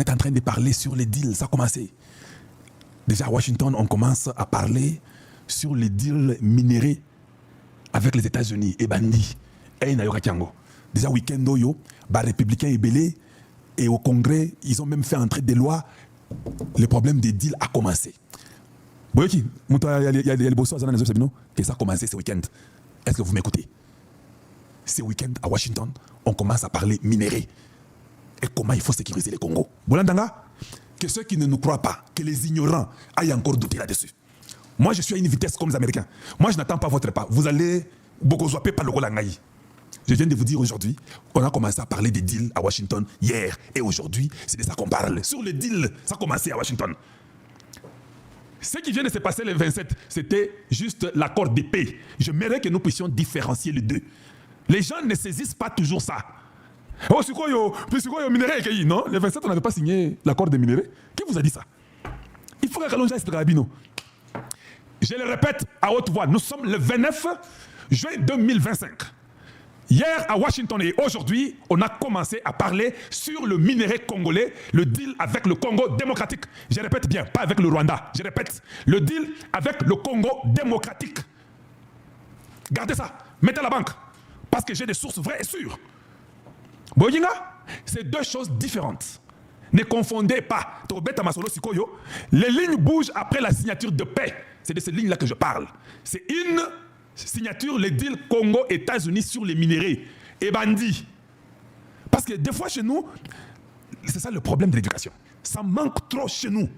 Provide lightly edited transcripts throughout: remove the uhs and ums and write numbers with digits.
est en train de parler sur les deals, ça a commencé. Déjà à Washington, on commence à parler sur les deals minéraux avec les États-Unis et Bandi. Et déjà week-end yo, les républicains et belé et au Congrès, ils ont même fait entrer des lois. Le problème des deals a commencé. Il y a les bossons que ça a commencé ce week-end. Est-ce que vous m'écoutez? Ce week-end à Washington, on commence à parler minéraux et comment il faut sécuriser le Congo. Bolandanga, que ceux qui ne nous croient pas, que les ignorants aillent encore douter là-dessus. Moi, je suis à une vitesse comme les Américains. Moi, je n'attends pas votre pas. Vous allez beaucoup zwapper par le Golangaï. Je viens de vous dire aujourd'hui, on a commencé à parler des deals à Washington hier. Et aujourd'hui, c'est de ça qu'on parle. Sur les deals, ça a commencé à Washington. Ce qui vient de se passer le 27, c'était juste l'accord de paix. Je mériterais que nous puissions différencier les deux. Les gens ne saisissent pas toujours ça. Oh, c'est quoi yo minéraux? Non, le 27, on n'avait pas signé l'accord des minéraux. Qui vous a dit ça? Il faut que l'on jaille ce rabino. Je le répète à haute voix, nous sommes le 29 juin 2025. Hier à Washington et aujourd'hui, on a commencé à parler sur le minerai congolais, le deal avec le Congo démocratique. Je répète bien, pas avec le Rwanda. Je répète, le deal avec le Congo démocratique. Gardez ça, mettez à la banque, parce que j'ai des sources vraies et sûres. Boyinga, c'est deux choses différentes. Ne confondez pas. Les lignes bougent après la signature de paix. C'est de ces lignes-là que je parle. C'est une signature, le deal Congo-États-Unis sur les minéraux et bandits. Parce que des fois chez nous, c'est ça le problème de l'éducation. Ça manque trop chez nous.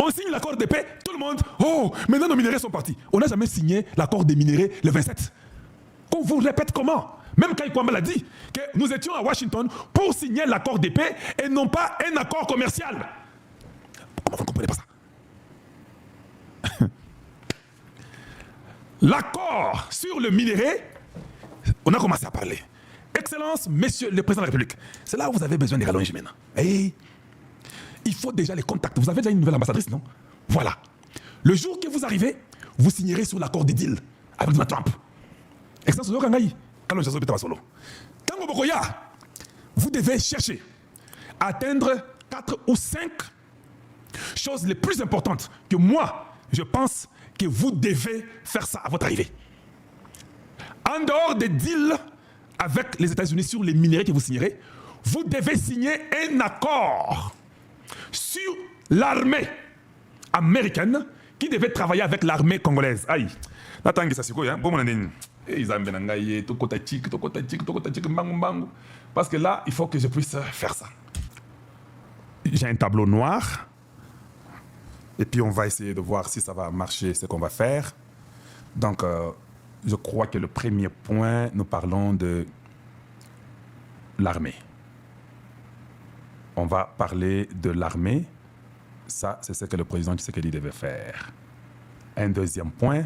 On signe l'accord de paix, tout le monde, oh, maintenant nos minéraux sont partis. On n'a jamais signé l'accord des minéraux le 27. Qu'on vous répète comment? Même Kai Kwame l'a dit, que nous étions à Washington pour signer l'accord de paix et non pas un accord commercial. Comment vous ne comprenez pas ça? L'accord sur le minerai, on a commencé à parler. Excellence, Monsieur le Président de la République, c'est là où vous avez besoin des rallonges maintenant. Et il faut déjà les contacts. Vous avez déjà une nouvelle ambassadrice, non? Voilà. Le jour que vous arrivez, vous signerez sur l'accord des deals avec Donald Trump. Excellence, vous devez chercher à atteindre 4 ou 5 choses les plus importantes que moi, je pense que vous devez faire ça à votre arrivée. En dehors des deals avec les États-Unis sur les minéraux que vous signerez, vous devez signer un accord sur l'armée américaine qui devait travailler avec l'armée congolaise. Aïe, n'attendez ça, c'est quoi, hein? Bon, parce que là, il faut que je puisse faire ça. J'ai un tableau noir. Et puis, on va essayer de voir si ça va marcher, ce qu'on va faire. Donc, je crois que le premier point, nous parlons de l'armée. On va parler de l'armée. Ça, c'est ce que le président Tshisekedi devait faire. Un deuxième point,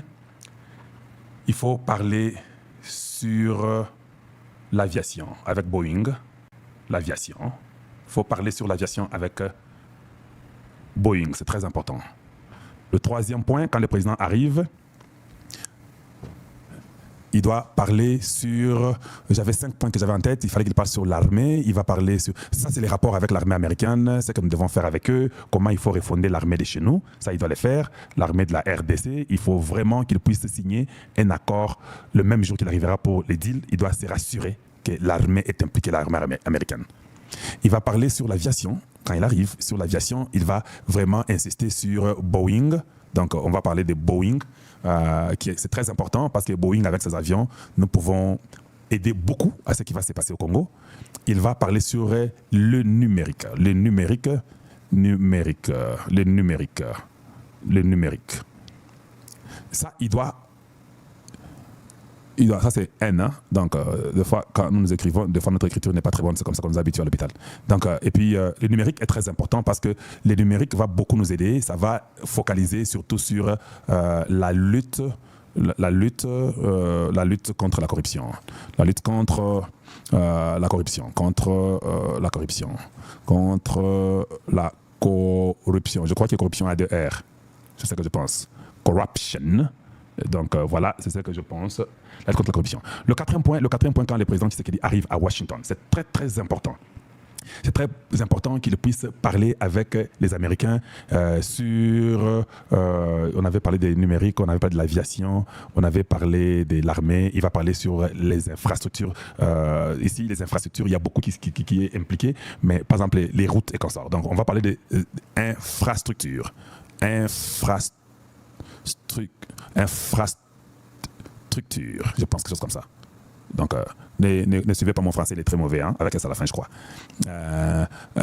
il faut parler sur l'aviation avec Boeing. L'aviation. Il faut parler sur l'aviation avec Boeing, c'est très important. Le troisième point, quand le président arrive, il doit parler sur... J'avais 5 points que j'avais en tête. Il fallait qu'il parle sur l'armée. Il va parler sur... Ça, c'est les rapports avec l'armée américaine. C'est ce que nous devons faire avec eux. Comment il faut refonder l'armée de chez nous. Ça, il doit le faire. L'armée de la RDC, il faut vraiment qu'il puisse signer un accord le même jour qu'il arrivera pour les deals. Il doit se rassurer que l'armée est impliquée, l'armée américaine. Il va parler sur l'aviation. Quand il arrive sur l'aviation, il va vraiment insister sur Boeing. Donc, on va parler de Boeing. C'est très important parce que Boeing, avec ses avions, nous pouvons aider beaucoup à ce qui va se passer au Congo. Il va parler sur le numérique. Le numérique. Ça, il doit ça c'est N, hein? Donc des fois quand nous écrivons, des fois notre écriture n'est pas très bonne, c'est comme ça qu'on nous habitue à l'hôpital. Donc et puis le numérique est très important parce que le numérique va beaucoup nous aider, ça va focaliser surtout sur la lutte contre la corruption, la lutte contre la corruption, Je crois que corruption a 2 R, c'est ce que je pense. Corruption. Donc voilà, c'est ce que je pense. La lutte contre la corruption. Le quatrième point, quand le président Tshisekedi arrive à Washington, c'est très très important. c'est très important qu'il puisse parler avec les Américains sur... on avait parlé des numériques, on avait parlé de l'aviation, on avait parlé de l'armée, il va parler sur les infrastructures. Ici, les infrastructures, il y a beaucoup qui est impliqué, mais par exemple, les routes et consorts. Donc, on va parler des infrastructures. Infrastructure, je pense quelque chose comme ça. Donc, ne suivez pas mon français, il est très mauvais, hein, avec ça à la fin, je crois.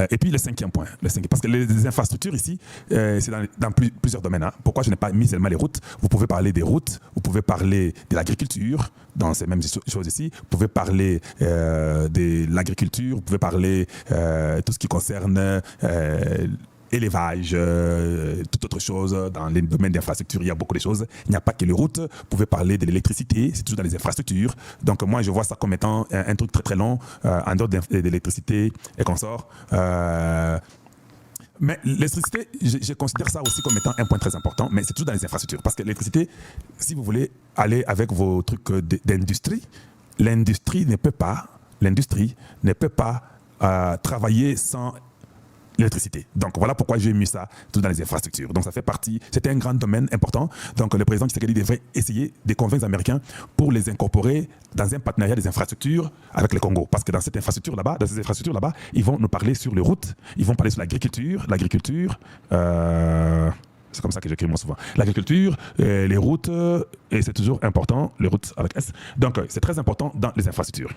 Et puis, le cinquième point. Parce que les infrastructures ici, c'est dans plusieurs domaines. Hein. Pourquoi je n'ai pas mis seulement les routes? Vous pouvez parler des routes, vous pouvez parler de l'agriculture, dans ces mêmes choses ici. Vous pouvez parler de l'agriculture, vous pouvez parler tout ce qui concerne... élevage, toute autre chose. Dans les domaines d'infrastructure, il y a beaucoup de choses. Il n'y a pas que les routes. Vous pouvez parler de l'électricité, c'est toujours dans les infrastructures. Donc moi, je vois ça comme étant un truc très très long, en dehors de l'électricité et consorts. Mais l'électricité, je considère ça aussi comme étant un point très important, mais c'est toujours dans les infrastructures. Parce que l'électricité, si vous voulez aller avec vos trucs d'industrie, l'industrie ne peut pas travailler sans l'électricité. Donc voilà pourquoi j'ai mis ça tout dans les infrastructures. Donc ça fait partie, c'était un grand domaine important. Donc le président Tshisekedi devrait essayer de convaincre les Américains pour les incorporer dans un partenariat des infrastructures avec le Congo. Parce que dans ces infrastructures là-bas, ils vont nous parler sur les routes, ils vont parler sur l'agriculture, c'est comme ça que j'écris moi souvent. L'agriculture, les routes, et c'est toujours important, les routes avec S. Donc c'est très important dans les infrastructures.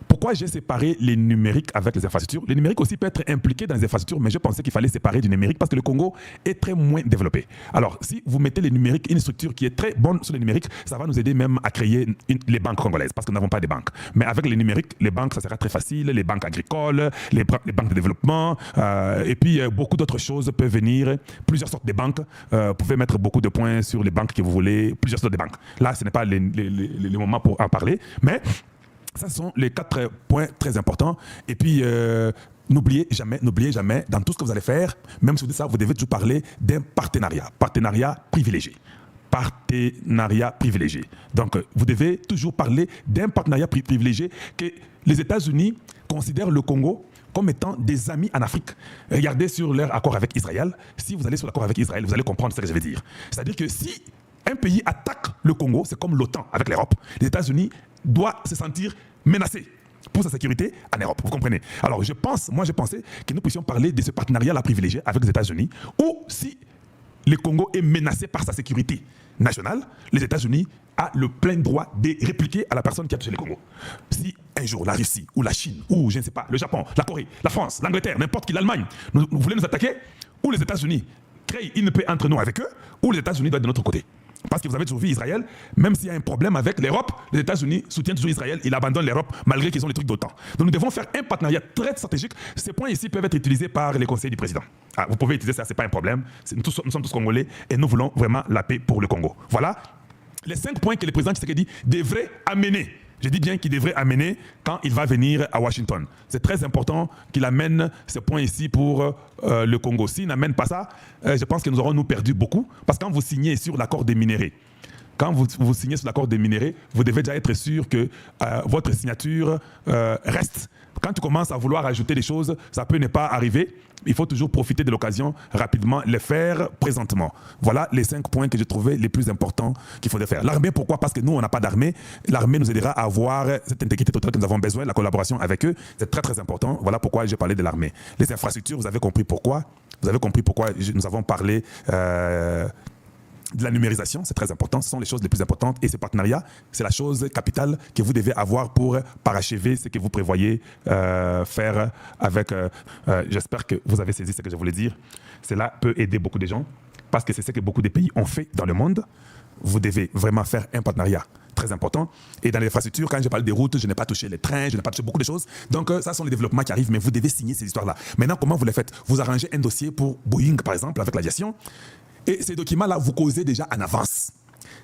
Pourquoi j'ai séparé les numériques avec les infrastructures? Les numériques aussi peuvent être impliqués dans les infrastructures, mais je pensais qu'il fallait séparer du numérique parce que le Congo est très moins développé. Alors, si vous mettez les numériques, une structure qui est très bonne sur les numériques, ça va nous aider même à créer les banques congolaises parce que nous n'avons pas de banques. Mais avec les numériques, les banques, ça sera très facile, les banques agricoles, les banques de développement, et puis beaucoup d'autres choses peuvent venir, plusieurs sortes de banques. Vous pouvez mettre beaucoup de points sur les banques que vous voulez, plusieurs sortes de banques. Là, ce n'est pas les moments pour en parler, mais... ça sont les 4 points très importants. Et puis, n'oubliez jamais, dans tout ce que vous allez faire, même si vous dites ça, vous devez toujours parler d'un partenariat privilégié. Donc, vous devez toujours parler d'un partenariat privilégié que les États-Unis considèrent le Congo comme étant des amis en Afrique. Regardez sur leur accord avec Israël. Si vous allez sur l'accord avec Israël, vous allez comprendre ce que je vais dire. C'est-à-dire que si un pays attaque le Congo, c'est comme l'OTAN avec l'Europe. Les États-Unis doivent se sentir menacés pour sa sécurité en Europe. Vous comprenez? Alors, je pensais que nous puissions parler de ce partenariat-là privilégié avec les États-Unis, ou si le Congo est menacé par sa sécurité nationale, les États-Unis ont le plein droit de répliquer à la personne qui a touché le Congo. Si un jour la Russie ou la Chine ou je ne sais pas, le Japon, la Corée, la France, l'Angleterre, n'importe qui, l'Allemagne, vous voulez nous attaquer, ou les États-Unis créent une paix entre nous avec eux, ou les États-Unis doivent être de notre côté. Parce que vous avez toujours vu Israël, même s'il y a un problème avec l'Europe, les États-Unis soutiennent toujours Israël, ils abandonnent l'Europe malgré qu'ils ont les trucs d'OTAN. Donc nous devons faire un partenariat très stratégique. Ces points ici peuvent être utilisés par les conseillers du président. Vous pouvez utiliser ça, ce n'est pas un problème. Nous sommes tous Congolais et nous voulons vraiment la paix pour le Congo. Voilà les 5 points que le président Tshisekedi devrait amener. Je dis bien qu'il devrait amener quand il va venir à Washington. C'est très important qu'il amène ce point ici pour le Congo. S'il n'amène pas ça, je pense que nous aurons perdu beaucoup. Parce que quand vous signez sur l'accord des minéraux, vous devez déjà être sûr que votre signature reste. Quand tu commences à vouloir ajouter des choses, ça peut ne pas arriver. Il faut toujours profiter de l'occasion, rapidement, les faire présentement. Voilà les 5 points que j'ai trouvés les plus importants qu'il faudrait faire. L'armée, pourquoi? Parce que nous, on n'a pas d'armée. L'armée nous aidera à avoir cette intégrité totale que nous avons besoin, la collaboration avec eux. C'est très, très important. Voilà pourquoi j'ai parlé de l'armée. Les infrastructures, vous avez compris pourquoi. Nous avons parlé de la numérisation, c'est très important, ce sont les choses les plus importantes et ce partenariat, c'est la chose capitale que vous devez avoir pour parachever ce que vous prévoyez faire avec... j'espère que vous avez saisi ce que je voulais dire. Cela peut aider beaucoup de gens parce que c'est ce que beaucoup de pays ont fait dans le monde. Vous devez vraiment faire un partenariat très important. Et dans les infrastructures, quand je parle des routes, je n'ai pas touché les trains, je n'ai pas touché beaucoup de choses. Donc ça sont les développements qui arrivent, mais vous devez signer ces histoires-là. Maintenant, comment vous les faites? Vous arrangez un dossier pour Boeing, par exemple, avec l'aviation. Et ces documents-là, vous causez déjà en avance.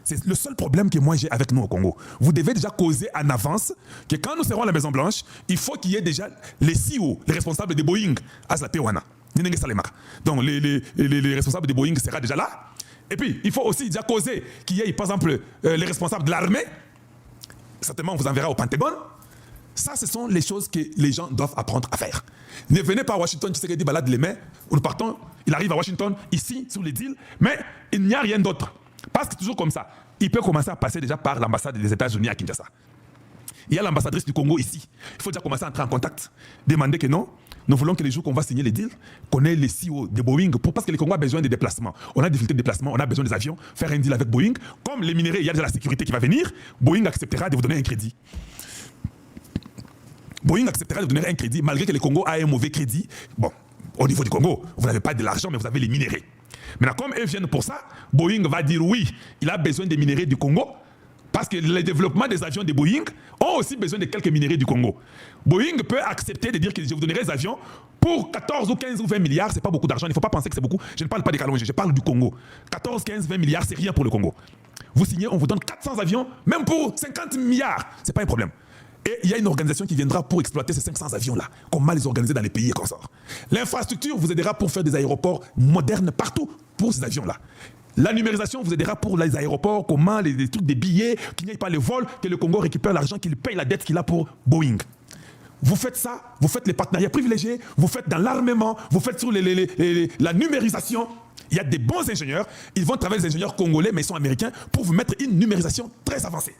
C'est le seul problème que moi j'ai avec nous au Congo. Vous devez déjà causer en avance que quand nous serons à la Maison Blanche, il faut qu'il y ait déjà les CEO, les responsables de Boeing, à Zlapewana. Donc les responsables de Boeing seront déjà là. Et puis, il faut aussi déjà causer qu'il y ait, par exemple, les responsables de l'armée. Certainement, on vous enverra au Pentagone. Ça, ce sont les choses que les gens doivent apprendre à faire. Ne venez pas à Washington, Tshisekedi balade les mains, nous partons, il arrive à Washington, ici, sur les deals, mais il n'y a rien d'autre. Parce que toujours comme ça, il peut commencer à passer déjà par l'ambassade des États-Unis à Kinshasa. Il y a l'ambassadrice du Congo ici. Il faut déjà commencer à entrer en contact, demander que non, nous voulons que les jours qu'on va signer les deals, qu'on ait les CEO de Boeing, parce que le Congo a besoin de déplacements. On a des difficultés de déplacement, on a besoin des avions, faire un deal avec Boeing. Comme les minéraux, il y a déjà la sécurité qui va venir, Boeing acceptera de vous donner un crédit. Boeing acceptera de vous donner un crédit, malgré que le Congo a un mauvais crédit. Bon, au niveau du Congo, vous n'avez pas de l'argent, mais vous avez les minéraux. Maintenant, comme eux viennent pour ça, Boeing va dire oui, il a besoin des minéraux du Congo, parce que le développement des avions de Boeing ont aussi besoin de quelques minéraux du Congo. Boeing peut accepter de dire que je vous donnerai des avions pour 14 ou 15 ou 20 milliards, c'est pas beaucoup d'argent, il ne faut pas penser que c'est beaucoup. Je ne parle pas des Kalonji, je parle du Congo. 14, 15, 20 milliards, c'est rien pour le Congo. Vous signez, on vous donne 400 avions, même pour 50 milliards, c'est pas un problème. Et il y a une organisation qui viendra pour exploiter ces 500 avions-là. Comment les organiser dans les pays et consorts. L'infrastructure vous aidera pour faire des aéroports modernes partout pour ces avions-là. La numérisation vous aidera pour les aéroports, comment les trucs des billets, qu'il n'y ait pas les vols, que le Congo récupère l'argent, qu'il paye la dette qu'il a pour Boeing. Vous faites ça, vous faites les partenariats privilégiés, vous faites dans l'armement, vous faites sur la numérisation. Il y a des bons ingénieurs, ils vont travailler les ingénieurs congolais, mais ils sont américains, pour vous mettre une numérisation très avancée.